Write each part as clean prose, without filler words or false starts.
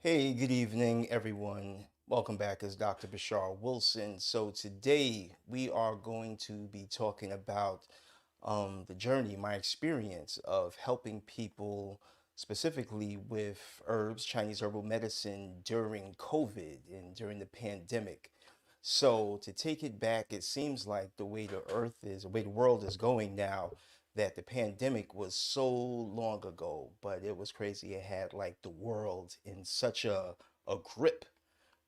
Hey, good evening, everyone. Welcome back as Dr. Bashar Wilson. So, today we are going to be talking about the journey, my experience of helping people specifically with herbs, Chinese herbal medicine during COVID and during the pandemic. So, to take it back, it seems like the way the earth is, the way the world is going now, that the pandemic was so long ago, but it was crazy. It had like the world in such a grip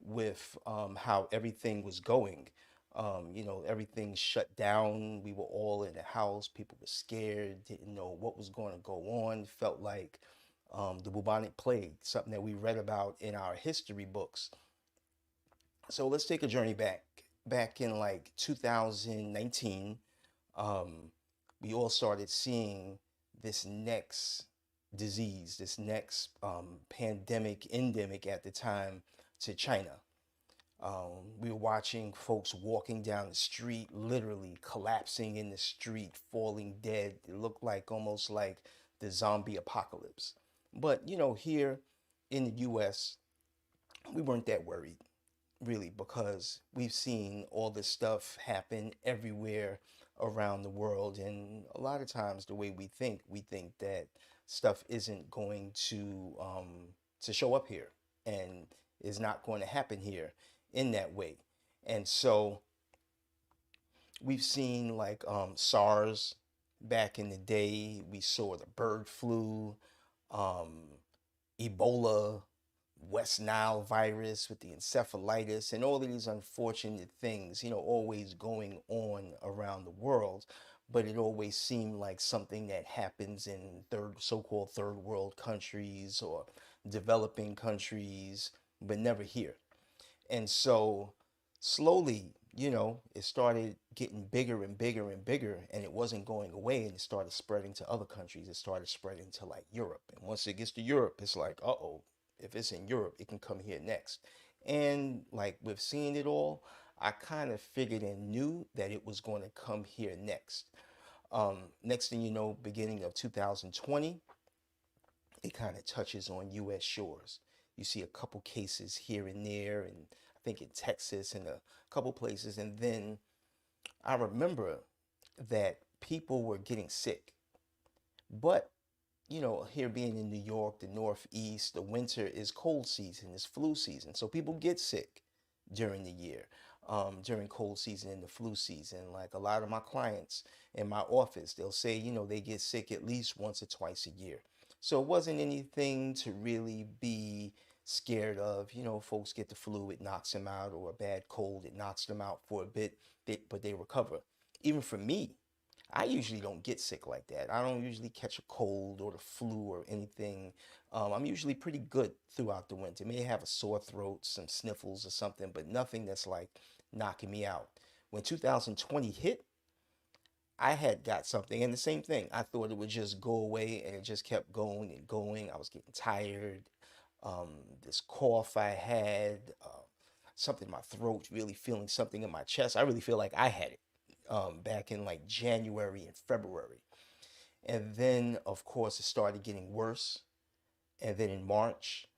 with how everything was going. Everything shut down. We were all in the house. People were scared, didn't know what was going to go on. Felt like the bubonic plague, something that we read about in our history books. So let's take a journey back. Back in like 2019, we all started seeing this next disease, this next pandemic, endemic at the time to China. We were watching folks walking down the street, literally collapsing in the street, falling dead. It looked like almost like the zombie apocalypse. But, here in the US, we weren't that worried really, because we've seen all this stuff happen everywhere around the world. And a lot of times, the way we think that stuff isn't going to show up here and is not going to happen here in that way. And so we've seen like SARS back in the day. We saw the bird flu, um, Ebola, West Nile virus with the encephalitis, and all of these unfortunate things, always going on around the world. But it always seemed like something that happens in so-called third world countries or developing countries, but never here. And so slowly, it started getting bigger and bigger and bigger, and it wasn't going away, and it started spreading to other countries. It started spreading to like Europe. And once it gets to Europe, it's like, uh-oh, if it's in Europe, it can come here next. And like with seeing it all, I kind of figured and knew that it was going to come here next. Next thing you know, beginning of 2020, it kind of touches on U.S. shores. You see a couple cases here and there, and I think in Texas and a couple places. And then I remember that people were getting sick. But, here being in New York, the Northeast, the winter is cold season, it's flu season. So people get sick during the year, during cold season and the flu season. Like a lot of my clients in my office, they'll say, they get sick at least once or twice a year. So it wasn't anything to really be scared of. Folks get the flu, it knocks them out, or a bad cold, it knocks them out for a bit, but they recover. Even for me, I usually don't get sick like that. I don't usually catch a cold or the flu or anything. I'm usually pretty good throughout the winter. May have a sore throat, some sniffles or something, but nothing that's like knocking me out. When 2020 hit, I had got something, and the same thing. I thought it would just go away, and it just kept going and going. I was getting tired. This cough I had, something in my throat, really feeling something in my chest. I really feel like I had it back in like January and February. And then, of course, it started getting worse. And then in March,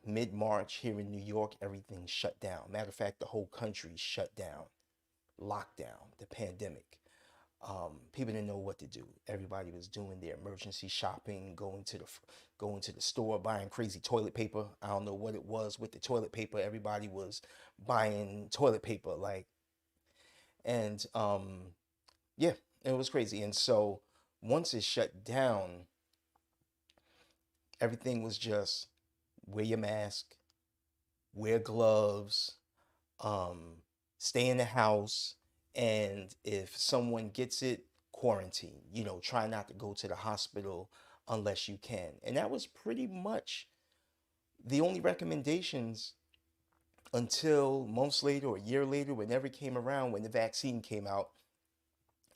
mid March, here in New York, everything shut down. Matter of fact, the whole country shut down, lockdown, the pandemic. People didn't know what to do. Everybody was doing their emergency shopping, going to the store, buying crazy toilet paper. I don't know what it was with the toilet paper. Everybody was buying toilet paper, like, and yeah, it was crazy. And so once it shut down, everything was just wear your mask, wear gloves, um, stay in the house, and if someone gets it, quarantine. Try not to go to the hospital unless you can. And that was pretty much the only recommendations until months later or a year later, whenever it came around, when the vaccine came out,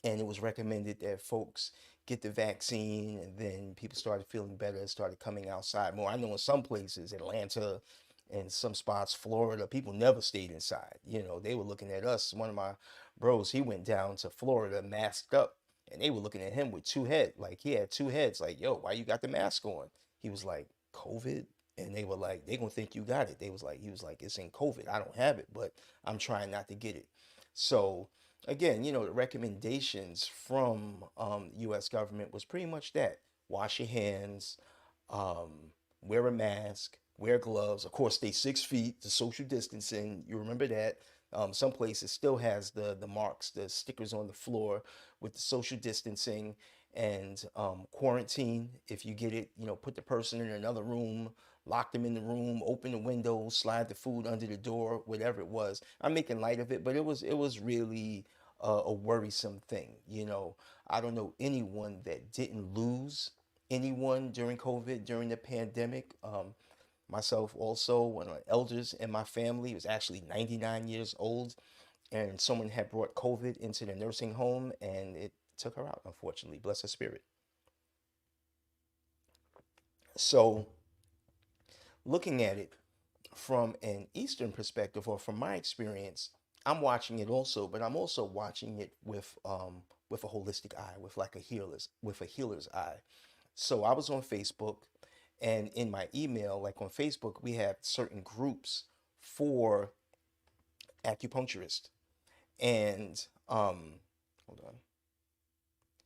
and it was recommended that folks get the vaccine, and then people started feeling better, started coming outside more. I know in some places, Atlanta and some spots, Florida, people never stayed inside. They were looking at us. One of my bros, he went down to Florida masked up, and they were looking at him with two heads. Like he had two heads. Like, yo, why you got the mask on? He was like, COVID. And they were like, they gonna think you got it. They was like, he was like, it's in COVID. I don't have it, but I'm trying not to get it. So again, the recommendations from U.S. government was pretty much that: wash your hands, um, wear a mask, wear gloves. Of course, stay 6 feet. The social distancing. You remember that. Some places still has the marks, the stickers on the floor with the social distancing and quarantine. If you get it, put the person in another room, lock them in the room, open the windows, slide the food under the door, whatever it was. I'm making light of it, but it was really a worrisome thing. I don't know anyone that didn't lose anyone during COVID, during the pandemic. Myself also, one of the elders in my family was actually 99 years old, and someone had brought COVID into the nursing home, and it took her out, unfortunately. Bless her spirit. So, looking at it from an Eastern perspective, or from my experience, I'm watching it also, but I'm also watching it with a holistic eye, with a healer's eye. So I was on Facebook, and in my email, like on Facebook, we have certain groups for acupuncturists, and hold on,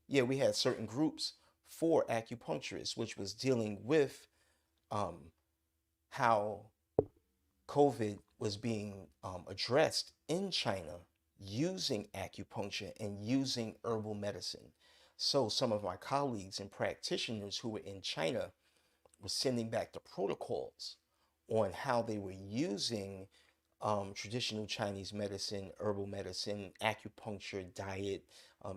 yeah, we had certain groups for acupuncturists, which was dealing with um, how COVID was being addressed in China using acupuncture and using herbal medicine. So some of my colleagues and practitioners who were in China were sending back the protocols on how they were using traditional Chinese medicine, herbal medicine, acupuncture, diet,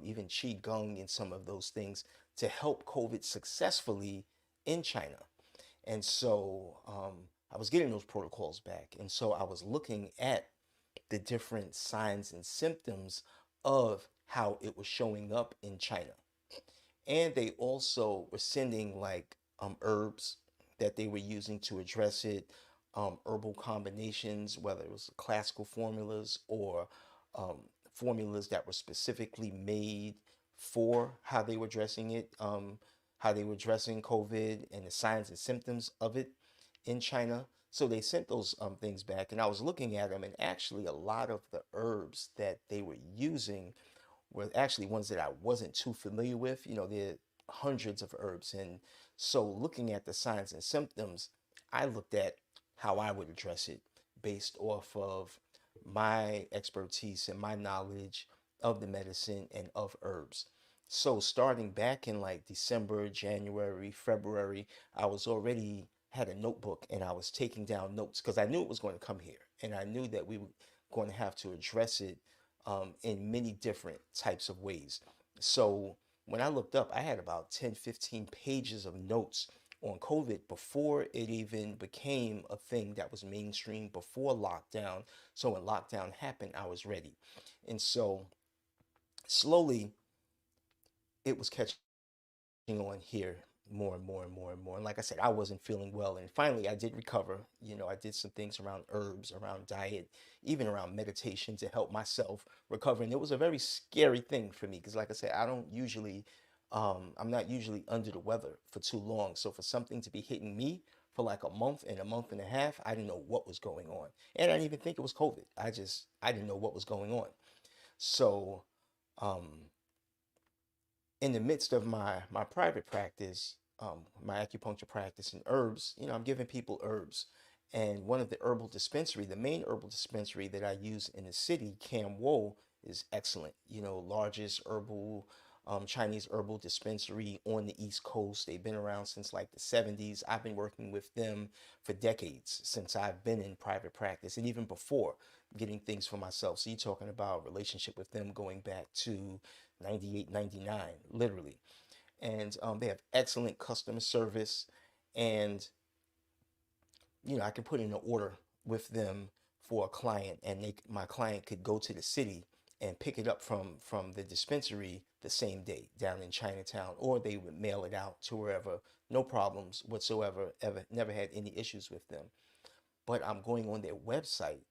even qigong, and some of those things to help COVID successfully in China. And so I was getting those protocols back. And so I was looking at the different signs and symptoms of how it was showing up in China. And they also were sending like herbs that they were using to address it, herbal combinations, whether it was classical formulas or um, formulas that were specifically made for how they were addressing it, how they were addressing COVID and the signs and symptoms of it in China. So they sent those things back, and I was looking at them, and actually, a lot of the herbs that they were using were actually ones that I wasn't too familiar with. There are hundreds of herbs. And so looking at the signs and symptoms, I looked at how I would address it based off of my expertise and my knowledge of the medicine and of herbs. So starting back in like December, January, February, I was already had a notebook, and I was taking down notes because I knew it was going to come here, and I knew that we were going to have to address it in many different types of ways. So when I looked up, I had about 10, 15 pages of notes on COVID before it even became a thing that was mainstream, before lockdown. So when lockdown happened, I was ready. And so slowly it was catching on here more and more and more and more. And like I said, I wasn't feeling well. And finally, I did recover. I did some things around herbs, around diet, even around meditation to help myself recover. And it was a very scary thing for me because, like I said, I'm not usually under the weather for too long. So for something to be hitting me for like a month and a month and a half, I didn't know what was going on. And I didn't even think it was COVID. I didn't know what was going on. So, um, in the midst of my private practice, my acupuncture practice and herbs, I'm giving people herbs. And one of the herbal dispensary, the main herbal dispensary that I use in the city, Cam Wo, is excellent. Largest herbal Chinese herbal dispensary on the East Coast. They've been around since like the 70s. I've been working with them for decades since I've been in private practice, and even before getting things for myself. So you're talking about relationship with them going back to 98, 99, literally. And they have excellent customer service. And, I can put in an order with them for a client, and my client could go to the city and pick it up from the dispensary the same day down in Chinatown, or they would mail it out to wherever, no problems whatsoever, ever, never had any issues with them. But I'm going on their website,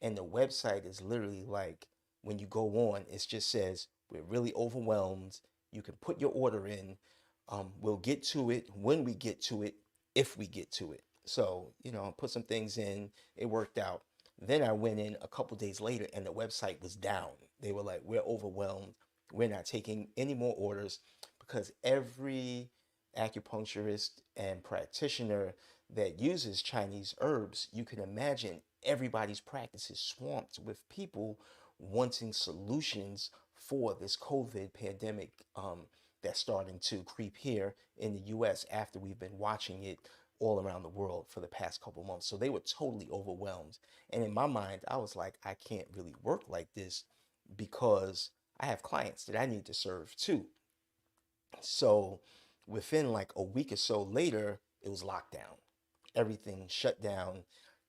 and the website is literally like, when you go on, it just says, we're really overwhelmed. You can put your order in. We'll get to it when we get to it, if we get to it. So, put some things in, it worked out. Then I went in a couple days later and the website was down. They were like, we're overwhelmed. We're not taking any more orders because every acupuncturist and practitioner that uses Chinese herbs, you can imagine everybody's practice is swamped with people wanting solutions for this COVID pandemic that's starting to creep here in the US after we've been watching it all around the world for the past couple months. So they were totally overwhelmed. And in my mind, I was like, I can't really work like this because I have clients that I need to serve too. So within like a week or so later, it was lockdown. Everything shut down,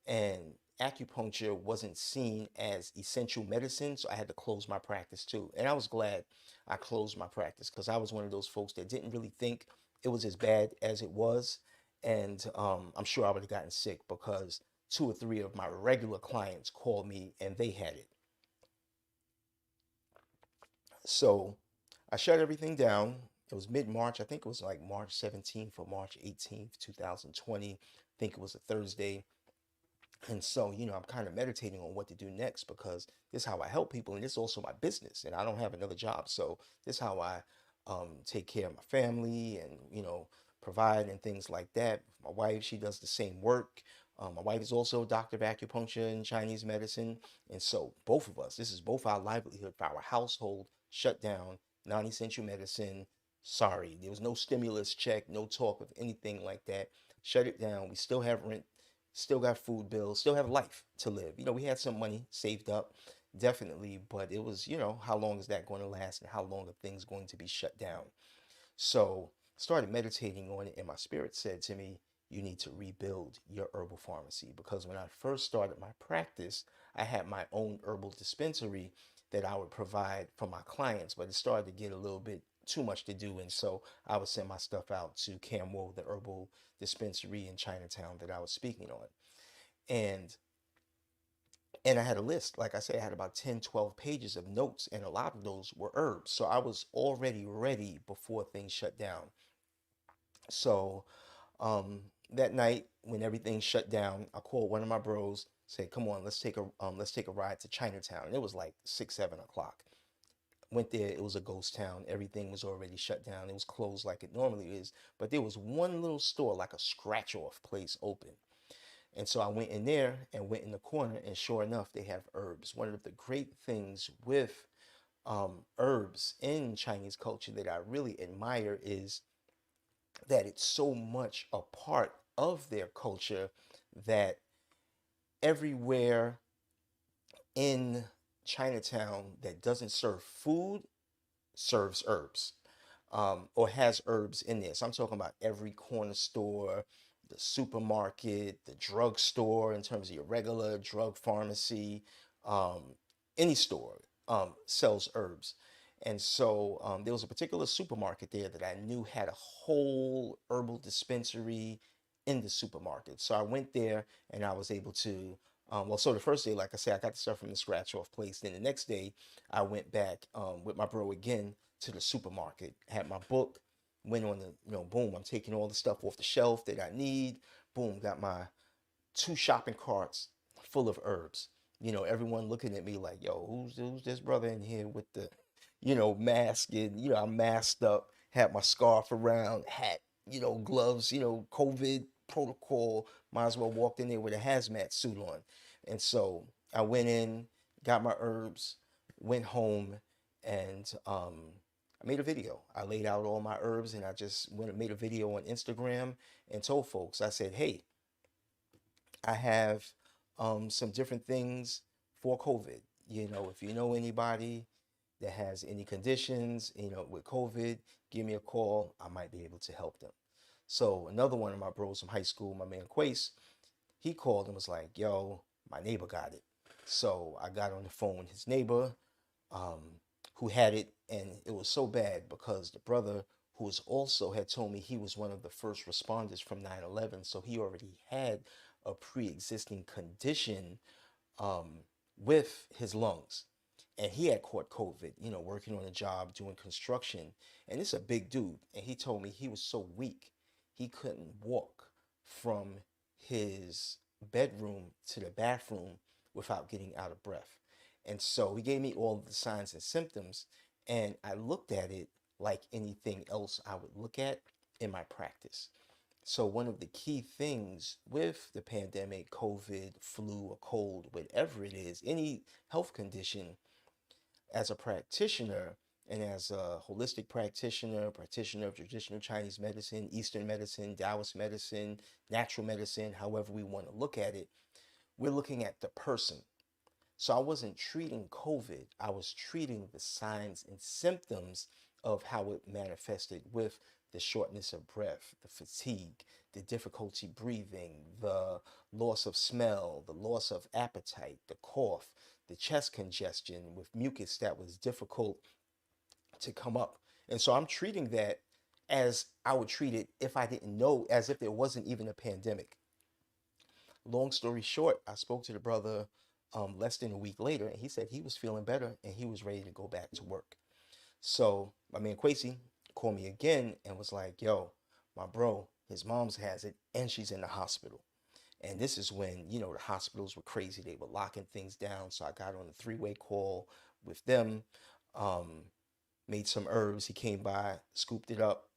and acupuncture wasn't seen as essential medicine, so I had to close my practice too. And I was glad I closed my practice because I was one of those folks that didn't really think it was as bad as it was. And I'm sure I would have gotten sick because two or three of my regular clients called me and they had it. So I shut everything down. It was mid-March. I think it was like March 17th or March 18th, 2020. I think it was a Thursday. And so, I'm kind of meditating on what to do next because this is how I help people, and this is also my business, and I don't have another job. So this is how I take care of my family and provide and things like that. My wife, she does the same work. My wife is also a doctor of acupuncture and Chinese medicine, and so both of us, this is both our livelihood for our household shut down, non-essential medicine. Sorry, there was no stimulus check, no talk of anything like that. Shut it down. We still have rent, still got food bills, still have life to live. We had some money saved up, definitely, but it was, how long is that going to last and how long are things going to be shut down? So started meditating on it, and my spirit said to me, you need to rebuild your herbal pharmacy. Because when I first started my practice, I had my own herbal dispensary that I would provide for my clients, but it started to get a little bit too much to do. And so I would send my stuff out to Camwo, the herbal dispensary in Chinatown that I was speaking on. And and I had a list. Like I said, I had about 10, 12 pages of notes, and a lot of those were herbs. So I was already ready before things shut down. So that night when everything shut down, I called one of my bros, said, "Come on, let's take a ride to Chinatown." And it was like 6, 7 o'clock. Went there. It was a ghost town. Everything was already shut down. It was closed like it normally is, but there was one little store, like a scratch off place, open. And so I went in there and went in the corner, and sure enough, they have herbs. One of the great things with herbs in Chinese culture that I really admire is that it's so much a part of their culture that everywhere in Chinatown that doesn't serve food serves herbs, or has herbs in there. So I'm talking about every corner store, the supermarket, the drugstore, in terms of your regular drug pharmacy, um, any store sells herbs. And so there was a particular supermarket there that I knew had a whole herbal dispensary in the supermarket. So I went there and I was able to. Well, so the first day, like I said, I got the stuff from the scratch off place. Then the next day, I went back with my bro again to the supermarket, had my book, went on the, boom, I'm taking all the stuff off the shelf that I need. Boom, got my two shopping carts full of herbs. Everyone looking at me like, yo, who's this brother in here with the, mask, and I'm masked up, had my scarf around, hat, gloves, COVID protocol. Might as well walked in there with a hazmat suit on. And so I went in, got my herbs, went home, and I made a video. I laid out all my herbs, and I just went and made a video on Instagram and told folks, I said, hey, I have some different things for COVID. If you know anybody that has any conditions, with COVID, give me a call. I might be able to help them. So another one of my bros from high school, my man Quace, he called and was like, yo, my neighbor got it. So I got on the phone with his neighbor, um, who had it, and it was so bad because the brother who was also had told me he was one of the first responders from 9/11, so he already had a pre-existing condition um, with his lungs, and he had caught COVID, working on a job doing construction, and it's a big dude, and he told me he was so weak he couldn't walk from his bedroom to the bathroom without getting out of breath. And so he gave me all the signs and symptoms, and I looked at it like anything else I would look at in my practice. So, one of the key things with the pandemic, COVID, flu, or cold, whatever it is, any health condition, as a practitioner and as a holistic practitioner, practitioner of traditional Chinese medicine, Eastern medicine, Taoist medicine, natural medicine, however we want to look at it, we're looking at the person. So I wasn't treating COVID, I was treating the signs and symptoms of how it manifested with the shortness of breath, the fatigue, the difficulty breathing, the loss of smell, the loss of appetite, the cough, the chest congestion with mucus that was difficult to come up. And so I'm treating that as I would treat it if I didn't know, as if there wasn't even a pandemic. Long story short, I spoke to the brother less than a week later, and he said he was feeling better and he was ready to go back to work. So my man Quasi called me again and was like, yo, my bro, his mom's has it and she's in the hospital. And this is when, the hospitals were crazy. They were locking things down. So I got on a three-way call with them. Um, Made some herbs. He came by, scooped it up,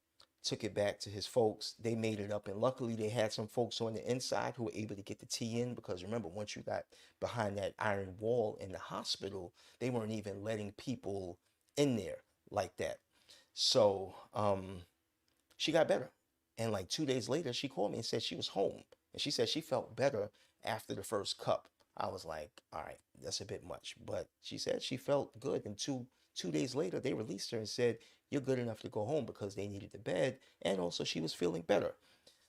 took it back to his folks. They made it up, and luckily they had some folks on the inside who were able to get the tea in, because remember, once you got behind that iron wall in the hospital, they weren't even letting people in there like that. So she got better. And like 2 days later, she called me and said she was home. And she said she felt better after the first cup. I was like, all right, that's a bit much. But she said she felt good. And two days later, they released her and said, you're good enough to go home, because they needed the bed. And also she was feeling better.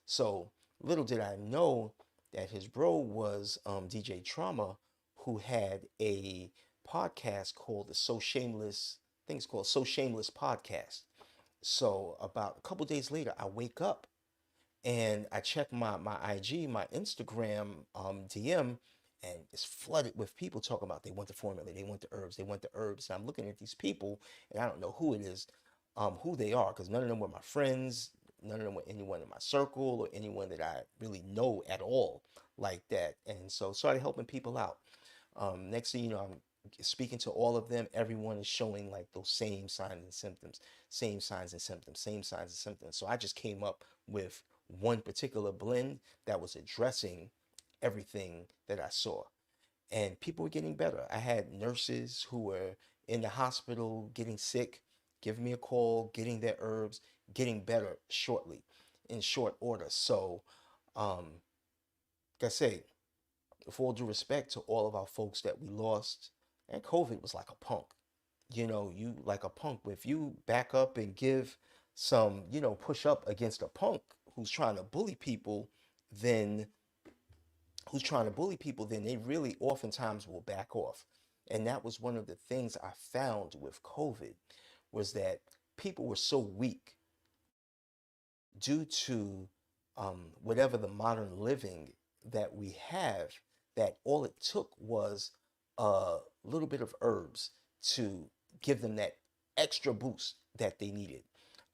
So little did I know that his bro was DJ Trauma, who had a podcast called the So Shameless, I think it's called So Shameless Podcast. So about a couple days later, I wake up and I check my IG, my Instagram DM, and it's flooded with people talking about they want the formula, they want the herbs, they want the herbs. And I'm looking at these people, and I don't know who it is, who they are, because none of them were my friends, none of them were anyone in my circle or anyone that I really know at all like that. And so started helping people out. Next thing you know, I'm speaking to all of them. Everyone is showing like those same signs and symptoms, same signs and symptoms, same signs and symptoms. So I just came up with one particular blend that was addressing everything that I saw. And people were getting better. I had nurses who were in the hospital getting sick, giving me a call, getting their herbs, getting better shortly, in short order. So, like I say, with all due respect to all of our folks that we lost, and COVID was like a punk. You like a punk. If you back up and give some, push up against a punk who's trying to bully people, then then they really oftentimes will back off. And that was one of the things I found with COVID, was that people were so weak due to whatever the modern living that we have, that all it took was a little bit of herbs to give them that extra boost that they needed.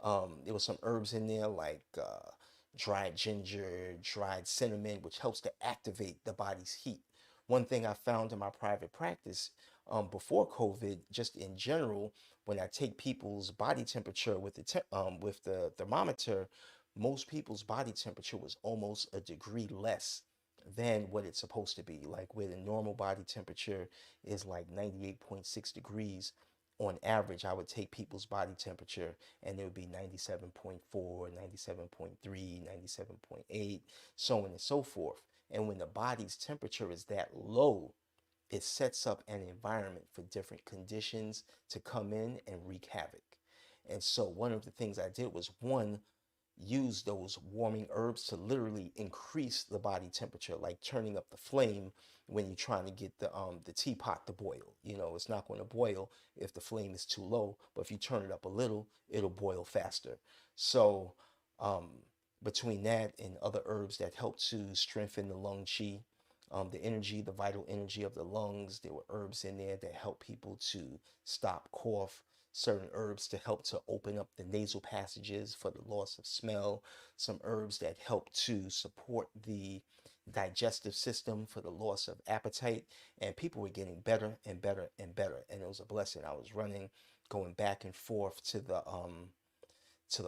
There was some herbs in there like dried ginger, dried cinnamon, which helps to activate the body's heat. One thing I found in my private practice before COVID, just in general, when I take people's body temperature with with the thermometer, most people's body temperature was almost a degree less than what it's supposed to be. Like where the normal body temperature is like 98.6 degrees. On average, I would take people's body temperature and it would be 97.4, 97.3, 97.8, so on and so forth. And when the body's temperature is that low, it sets up an environment for different conditions to come in and wreak havoc. And so one of the things I did was, one, use those warming herbs to literally increase the body temperature, like turning up the flame when you're trying to get the teapot to boil. It's not going to boil if the flame is too low, but if you turn it up a little, it'll boil faster. So um, between that and other herbs that help to strengthen the lung chi, the energy, the vital energy of the lungs, there were herbs in there that help people to stop cough, certain herbs to help to open up the nasal passages for the loss of smell, some herbs that help to support the digestive system, for the loss of appetite, and people were getting better and better and better. And it was a blessing. I was running, going back and forth to the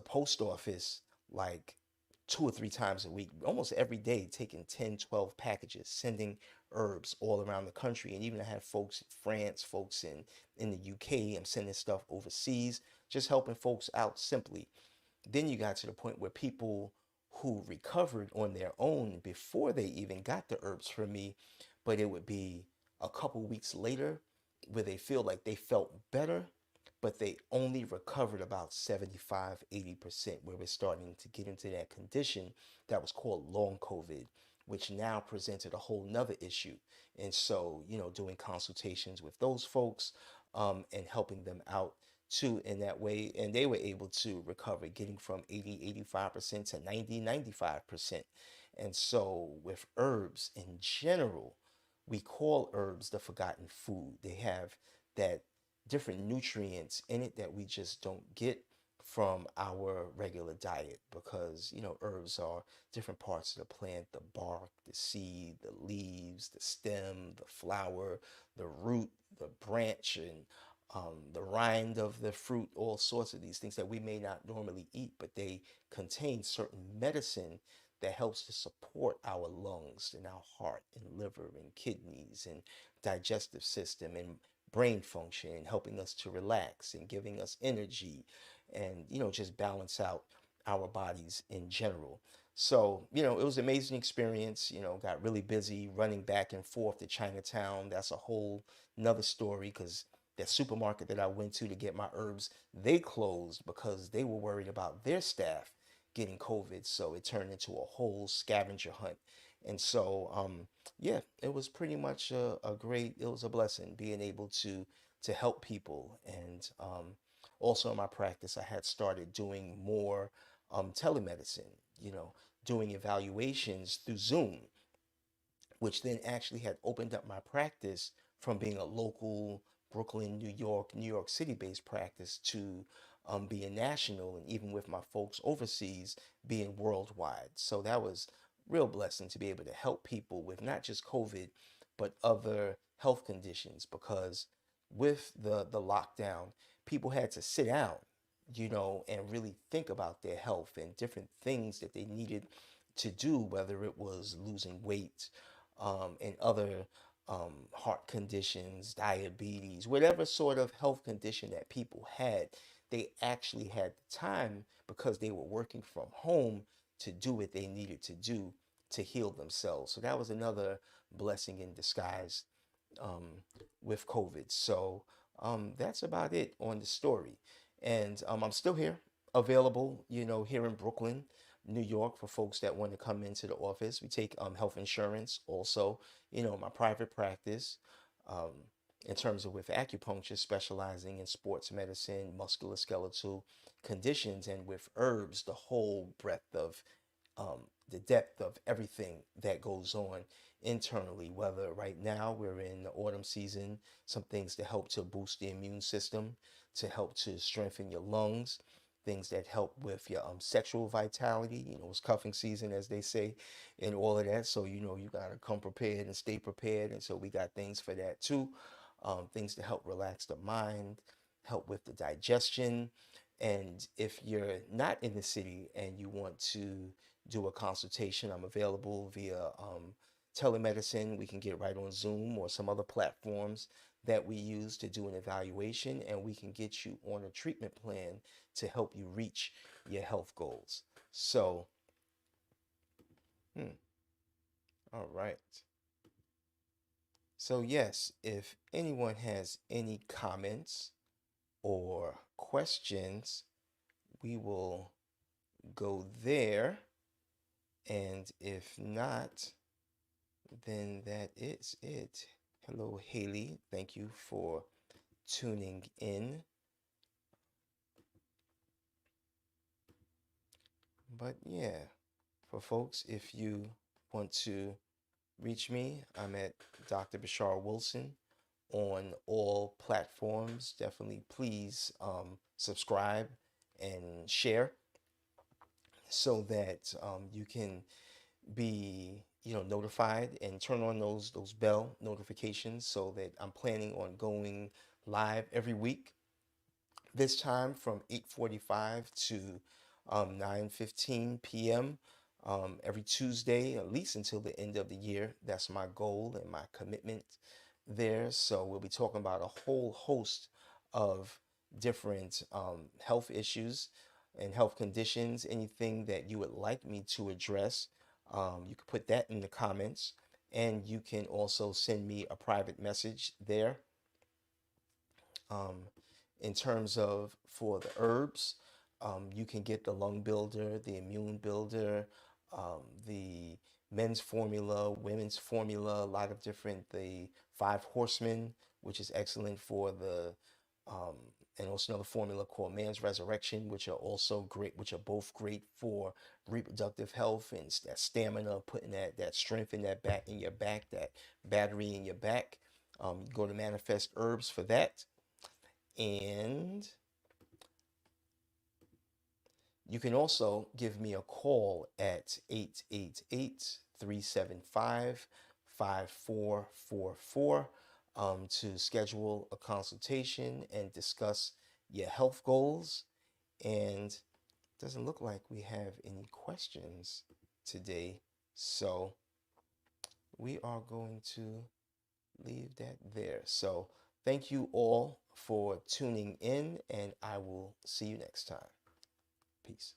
post office like 2 or 3 times a week, almost every day, taking 10, 12 packages, sending herbs all around the country. And even I had folks in France, folks in the UK. I'm sending stuff overseas, just helping folks out simply. Then you got to the point where people who recovered on their own before they even got the herbs from me, but it would be a couple weeks later where they feel like they felt better, but they only recovered about 75, 80%, where we're starting to get into that condition that was called long COVID, which now presented a whole nother issue. And so, doing consultations with those folks, and helping them out too in that way. And they were able to recover, getting from 80, 85% to 90, 95%. And so, with herbs in general, we call herbs the forgotten food. They have that different nutrients in it that we just don't get from our regular diet, because herbs are different parts of the plant: the bark, the seed, the leaves, the stem, the flower, the root, the branch, and the rind of the fruit. All sorts of these things that we may not normally eat, but they contain certain medicine that helps to support our lungs and our heart and liver and kidneys and digestive system and brain function, and helping us to relax and giving us energy, and just balance out our bodies in general. So it was an amazing experience. Got really busy running back and forth to Chinatown. That's a whole another story, because that supermarket that I went to get my herbs, they closed because they were worried about their staff getting COVID. So it turned into a whole scavenger hunt. And so, yeah, it was pretty much it was a blessing being able to help people. And also in my practice, I had started doing more telemedicine, you know, doing evaluations through Zoom, which then actually had opened up my practice from being a local Brooklyn, New York City based practice to being national, and even with my folks overseas, being worldwide. So that was real blessing to be able to help people with not just COVID, but other health conditions, because with the lockdown, people had to sit down, and really think about their health and different things that they needed to do, whether it was losing weight, and other heart conditions, diabetes, whatever sort of health condition that people had. They actually had the time, because they were working from home, to do what they needed to do to heal themselves. So that was another blessing in disguise, um, with COVID. So that's about it on the story. And I'm still here, available, here in Brooklyn, New York, for folks that want to come into the office. We take health insurance also, my private practice, um, in terms of with acupuncture, specializing in sports medicine, musculoskeletal conditions, and with herbs, the whole breadth of the depth of everything that goes on internally. Whether right now we're in the autumn season, some things to help to boost the immune system, to help to strengthen your lungs, things that help with your sexual vitality. It's cuffing season, as they say, and all of that. So you gotta come prepared and stay prepared. And so we got things for that too. Things to help relax the mind, help with the digestion. And if you're not in the city and you want to do a consultation, I'm available via telemedicine. We can get right on Zoom or some other platforms that we use to do an evaluation, and we can get you on a treatment plan to help you reach your health goals. So, hmm, all right. So, yes, if anyone has any comments or questions, we will go there. And if not, then that is it. Hello, Haley. Thank you for tuning in. But yeah, for folks, if you want to reach me, I'm at Dr. Bashar Wilson on all platforms. Definitely please subscribe and share, so that you can be notified, and turn on those bell notifications so that I'm planning on going live every week, this time from 8:45 to 9:15 p.m. Every Tuesday, at least until the end of the year. That's my goal and my commitment there. So we'll be talking about a whole host of different health issues and health conditions. Anything that you would like me to address, you can put that in the comments, and you can also send me a private message there. Um, in terms of for the herbs, you can get the lung builder, the immune builder, the men's formula, women's formula, a lot of different, the five horsemen, which is excellent for the, um, and also another formula called man's resurrection, which are also great, which are both great for reproductive health and that stamina, putting that strength in that back, in your back, that battery in your back. You go to Manifest Herbs for that. And you can also give me a call at 888-375-5444 to schedule a consultation and discuss your health goals. And it doesn't look like we have any questions today. So we are going to leave that there. So thank you all for tuning in, and I will see you next time. Peace.